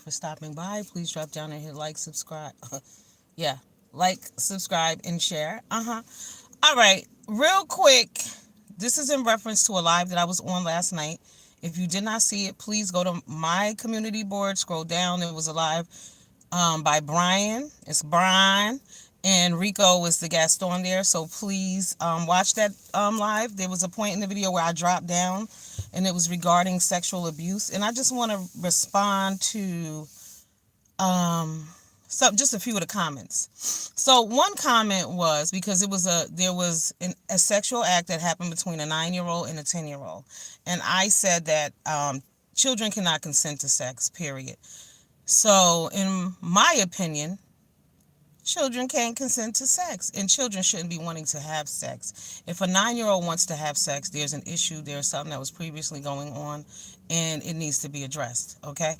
for stopping by. Please drop down and hit like, subscribe. Yeah, like, subscribe, and share. All right, real quick. This is in reference to a live that I was on last night. If you did not see it, please go to my community board, scroll down. It was a live by Brian. It's Brian. And Rico was the guest on there. So please watch that live. There was a point in the video where I dropped down and it was regarding sexual abuse. And I just want to respond to just a few of the comments. So one comment was because there was a sexual act that happened between a 9-year-old and a 10-year-old. And I said that children cannot consent to sex, period. So in my opinion, children can't consent to sex, and children shouldn't be wanting to have sex. If a 9-year-old wants to have sex, there's an issue, there's something that was previously going on, and it needs to be addressed, okay?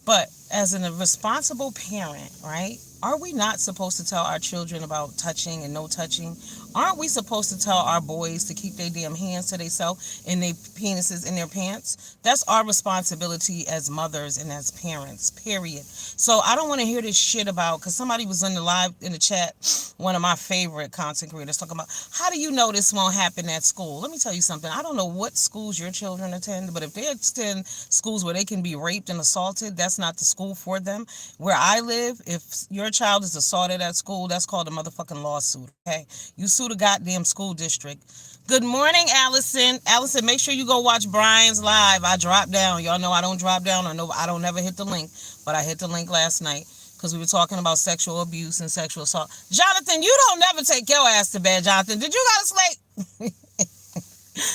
But as a responsible parent, right, are we not supposed to tell our children about touching and no touching? Aren't we supposed to tell our boys to keep their damn hands to themselves and their penises in their pants? That's our responsibility as mothers and as parents, period. So I don't want to hear this shit about, because somebody was in the chat, one of my favorite content creators talking about, how do you know this won't happen at school? Let me tell you something. I don't know what schools your children attend, but if they attend schools where they can be raped and assaulted, that's not the school for them. Where I live, if your child is assaulted at school, that's called a motherfucking lawsuit, okay? You sue the goddamn school district. Good morning, Allison. Allison, make sure you go watch Brian's live. I dropped down. Y'all know I don't drop down. I don't never hit the link, but I hit the link last night because we were talking about sexual abuse and sexual assault. Jonathan, you don't never take your ass to bed, Jonathan. Did you go to sleep?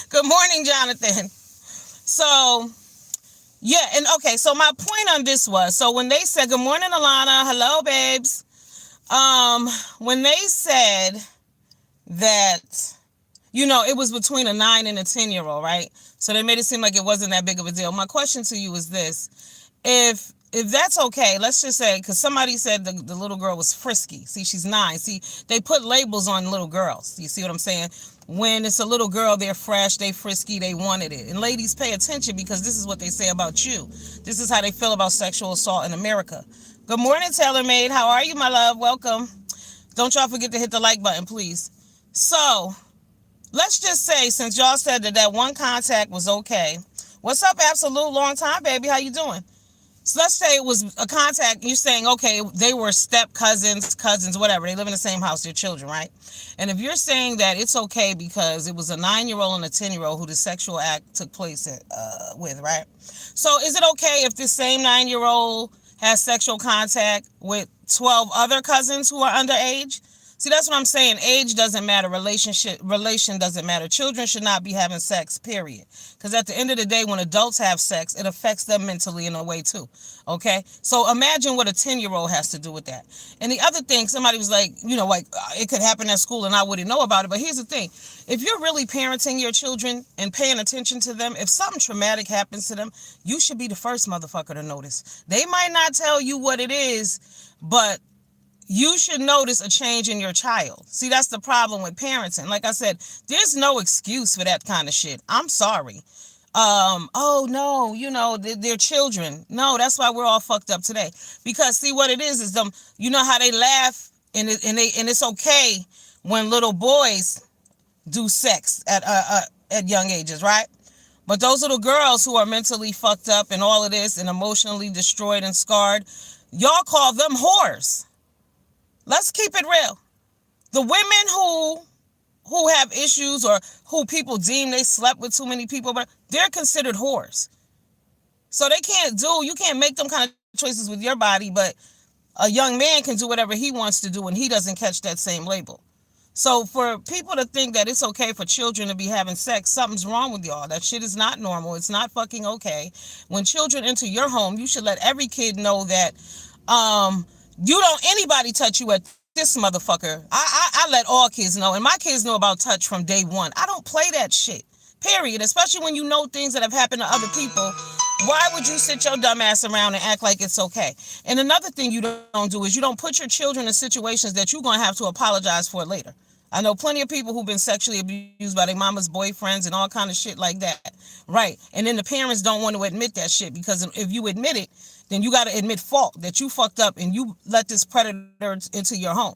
Good morning, Jonathan. So, yeah, and okay, so my point on this was, so when they said, good morning, Alana, hello, babes. When they said that, it was between a 9 and a 10-year-old, right? So they made it seem like it wasn't that big of a deal. My question to you is this. If that's okay, let's just say, because somebody said the little girl was frisky. See, she's 9. See, they put labels on little girls. You see what I'm saying? When it's a little girl, they're fresh, they frisky, they wanted it. And ladies, pay attention, because this is what they say about you. This is how they feel about sexual assault in America. Good morning, TaylorMade. How are you, my love? Welcome. Don't y'all forget to hit the like button, please. So, let's just say, since y'all said that one contact was okay. What's up, Absolute? Long time, baby. How you doing? So let's say it was a contact. You're saying, okay, they were step cousins, whatever. They live in the same house, they're children, right? And if you're saying that it's okay because it was a 9-year-old and a 10-year-old who the sexual act took place with, right? So is it okay if this same 9-year-old has sexual contact with 12 other cousins who are underage? See, that's what I'm saying. Age doesn't matter. Relation doesn't matter. Children should not be having sex, period. Because at the end of the day, when adults have sex, it affects them mentally in a way too. Okay? So imagine what a 10-year-old has to do with that. And the other thing, somebody was like, it could happen at school and I wouldn't know about it. But here's the thing. If you're really parenting your children and paying attention to them, if something traumatic happens to them, you should be the first motherfucker to notice. They might not tell you what it is, but you should notice a change in your child. See, that's the problem with parenting. Like I said, there's no excuse for that kind of shit. I'm sorry. Oh no, they're children. No, that's why we're all fucked up today. Because see, what it is them. You know how they laugh and it's okay when little boys do sex at young ages, right? But those little girls who are mentally fucked up and all of this and emotionally destroyed and scarred, y'all call them whores. Let's keep it real. The women who have issues or who people deem they slept with too many people, but they're considered whores. So you can't make them kind of choices with your body, but a young man can do whatever he wants to do and he doesn't catch that same label. So for people to think that it's okay for children to be having sex, something's wrong with y'all. That shit is not normal. It's not fucking okay. When children enter your home, you should let every kid know that you don't anybody touch you at this motherfucker. I let all kids know, and my kids know about touch from day one. I don't play that shit, period. Especially when you know things that have happened to other people. Why would you sit your dumb ass around and act like it's okay? And another thing you don't do is you don't put your children in situations that you're going to have to apologize for later. I know plenty of people who've been sexually abused by their mama's boyfriends and all kind of shit like that. Right. And then the parents don't want to admit that shit, because if you admit it, then you got to admit fault, that you fucked up and you let this predator into your home.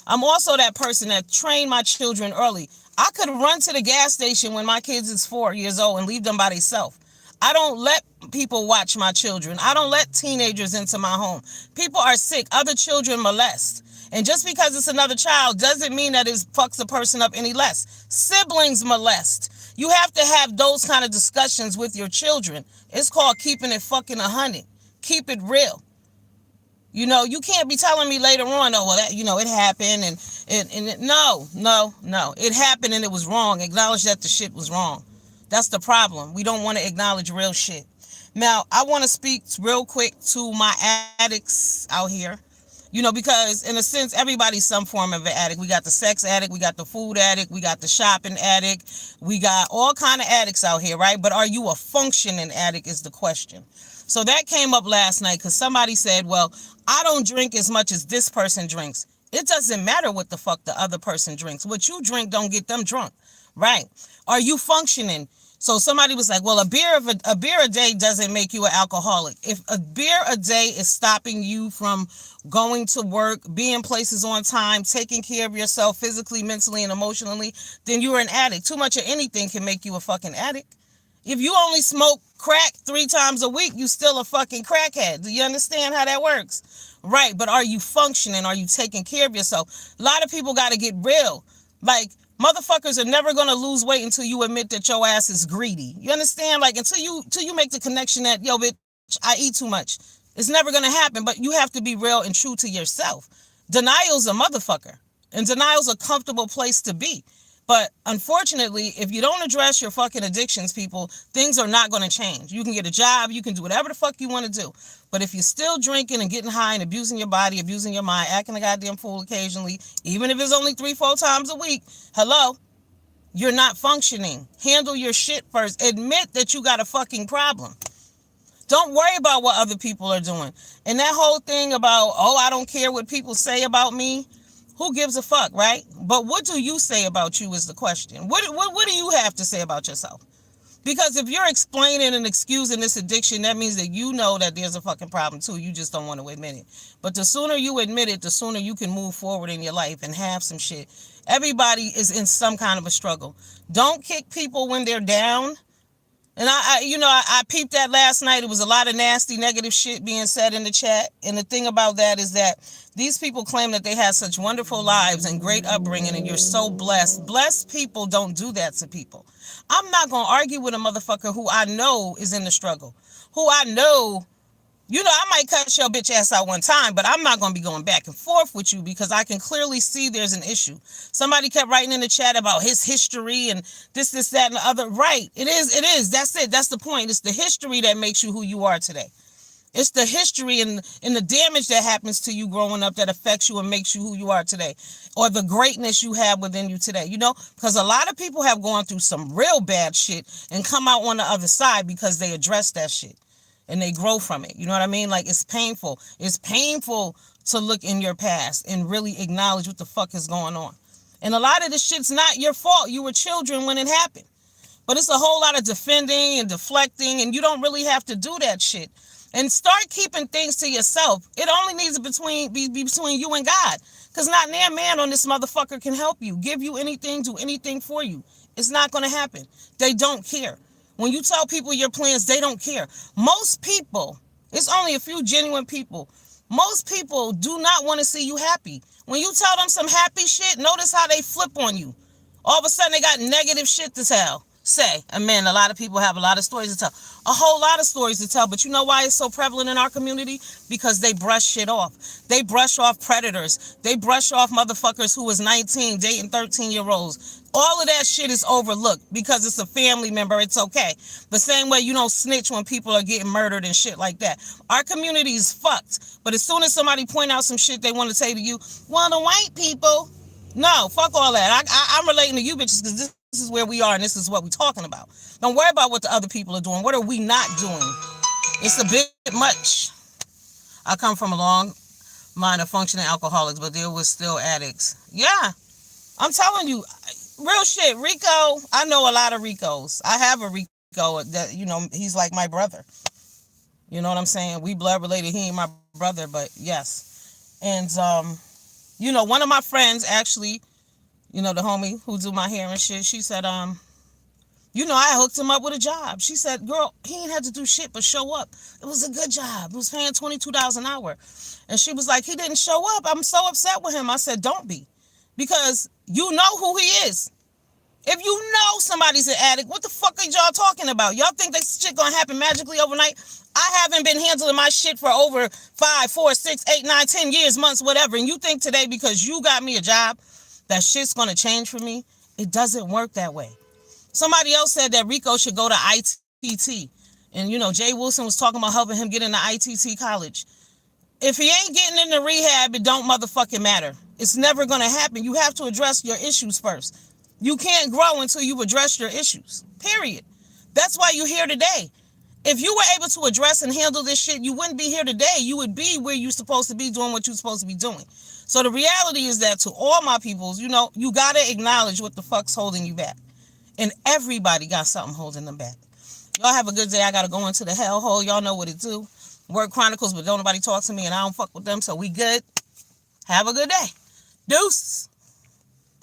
I'm also that person that trained my children early. I could run to the gas station when my kids is 4 years old and leave them by themselves. I don't let people watch my children. I don't let teenagers into my home. People are sick. Other children molest. And just because it's another child doesn't mean that it fucks a person up any less. Siblings molest. You have to have those kind of discussions with your children. It's called keeping it fucking 100. Keep it real. You know, you can't be telling me later on, oh, well, that, you know, it happened no. It happened and it was wrong. Acknowledge that the shit was wrong. That's the problem. We don't want to acknowledge real shit. Now, I want to speak real quick to my addicts out here. You know, because in a sense, everybody's some form of an addict. We got the sex addict, we got the food addict, we got the shopping addict, we got all kind of addicts out here, right? But are you a functioning addict is the question. So that came up last night because somebody said, well, I don't drink as much as this person drinks. It doesn't matter what the fuck the other person drinks. What you drink don't get them drunk, right? Are you functioning? So somebody was like, well, a beer a day doesn't make you an alcoholic. If a beer a day is stopping you from going to work, being places on time, taking care of yourself physically, mentally, and emotionally, then you're an addict. Too much of anything can make you a fucking addict. If you only smoke crack 3 times a week, you still a fucking crackhead. Do you understand how that works? Right, but are you functioning? Are you taking care of yourself? A lot of people got to get real. Like, motherfuckers are never going to lose weight until you admit that your ass is greedy. You understand? Like, until you make the connection that, yo, bitch, I eat too much. It's never going to happen, but you have to be real and true to yourself. Denial's a motherfucker, and denial's a comfortable place to be. But unfortunately, if you don't address your fucking addictions, people, things are not going to change. You can get a job, you can do whatever the fuck you want to do. But if you're still drinking and getting high and abusing your body, abusing your mind, acting a goddamn fool occasionally, even if it's only 3-4 times a week, hello, you're not functioning. Handle your shit first. Admit that you got a fucking problem. Don't worry about what other people are doing. And that whole thing about, oh, I don't care what people say about me. Who gives a fuck, right? But what do you say about you is the question. What do you have to say about yourself? Because if you're explaining and excusing this addiction, that means that you know that there's a fucking problem too. You just don't want to admit it. But the sooner you admit it, the sooner you can move forward in your life and have some shit. Everybody is in some kind of a struggle. Don't kick people when they're down. And I peeped that last night. It was a lot of nasty, negative shit being said in the chat. And the thing about that is that these people claim that they had such wonderful lives and great upbringing and you're so blessed. Blessed people don't do that to people. I'm not going to argue with a motherfucker who I know is in the struggle, who I know, I might cut your bitch ass out one time, but I'm not going to be going back and forth with you because I can clearly see there's an issue. Somebody kept writing in the chat about his history and this, that, and the other. Right. It is. That's it. That's the point. It's the history that makes you who you are today. It's the history and the damage that happens to you growing up that affects you and makes you who you are today, or the greatness you have within you today, because a lot of people have gone through some real bad shit and come out on the other side because they address that shit and they grow from it. You know what I mean? Like, it's painful. It's painful to look in your past and really acknowledge what the fuck is going on. And a lot of this shit's not your fault. You were children when it happened. But it's a whole lot of defending and deflecting, and you don't really have to do that shit. And start keeping things to yourself. It only needs to be between you and God. Because not near man on this motherfucker can help you, give you anything, do anything for you. It's not going to happen. They don't care. When you tell people your plans, they don't care. Most people, it's only a few genuine people. Most people do not want to see you happy. When you tell them some happy shit, notice how they flip on you. All of a sudden, they got negative shit to say. And man, a lot of people have a lot of stories to tell. A whole lot of stories to tell. But you know why it's so prevalent in our community? Because they brush shit off. They brush off predators. They brush off motherfuckers who was 19 dating 13-year-olds. All of that shit is overlooked because it's a family member. It's okay. The same way you don't snitch when people are getting murdered and shit like that. Our community is fucked. But as soon as somebody point out some shit they want to say to you, well, the white people. No, fuck all that. I'm relating to you bitches because this is where we are and this is what we're talking about. Don't worry about what the other people are doing. What are we not doing? It's a bit much. I come from a long line of functioning alcoholics, but there was still addicts. Yeah. I'm telling you, real shit. Rico, I know a lot of Ricos. I have a Rico that, he's like my brother. You know what I'm saying? We blood related. He ain't my brother, but yes. And one of my friends actually, the homie who do my hair and shit, she said, I hooked him up with a job. She said, girl, he ain't had to do shit but show up. It was a good job. It was paying $22 an hour. And she was like, he didn't show up. I'm so upset with him. I said, don't be. Because you know who he is. If you know somebody's an addict, what the fuck are y'all talking about? Y'all think this shit gonna happen magically overnight? I haven't been handling my shit for over 5, 4, 6, 8, 9, 10 years, months, whatever. And you think today because you got me a job that shit's gonna change for me? It doesn't work that way. Somebody else said that Rico should go to ITT. And, Jay Wilson was talking about helping him get into ITT college. If he ain't getting into rehab, it don't motherfucking matter. It's never going to happen. You have to address your issues first. You can't grow until you address your issues. Period. That's why you're here today. If you were able to address and handle this shit, you wouldn't be here today. You would be where you're supposed to be doing what you're supposed to be doing. So the reality is that to all my peoples, you got to acknowledge what the fuck's holding you back. And everybody got something holding them back. Y'all have a good day. I got to go into the hellhole. Y'all know what it do. Word Chronicles, but don't nobody talk to me and I don't fuck with them. So we good. Have a good day. Deuces.